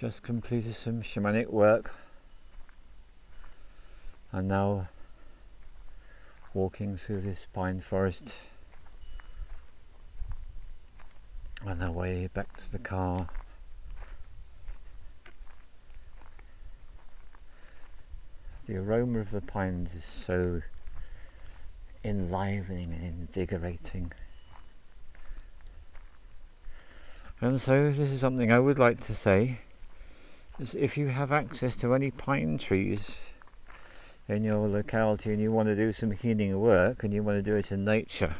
Just completed some shamanic work and now walking through this pine forest on our way back to the car. The aroma of the pines is so enlivening and invigorating. And so this is something I would like to say, is if you have access to any pine trees in your locality and you want to do some healing work and you want to do it in nature,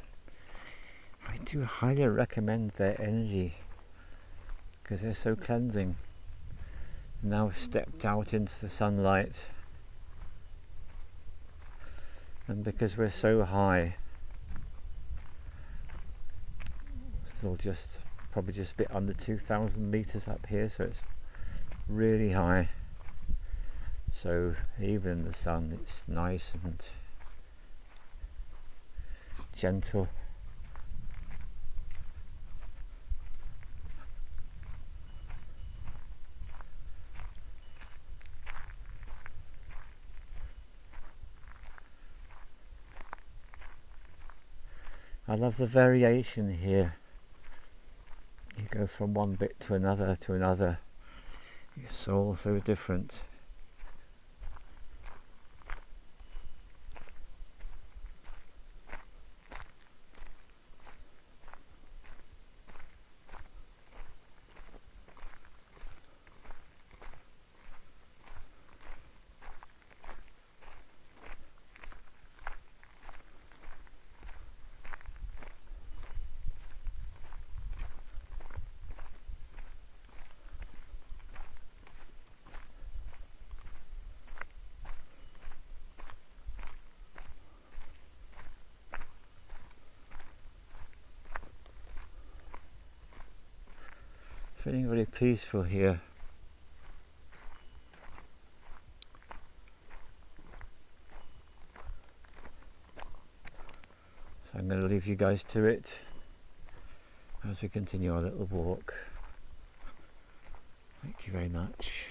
I do highly recommend their energy because they're so cleansing. Now I've stepped out into the sunlight, and because we're so high, still probably just a bit under 2,000 meters up here, so it's really high. So even in the sun, it's nice and gentle. I love the variation here. You go from one bit to another to another. It's all so different. Feeling very peaceful here. So I'm going to leave you guys to it as we continue our little walk. Thank you very much.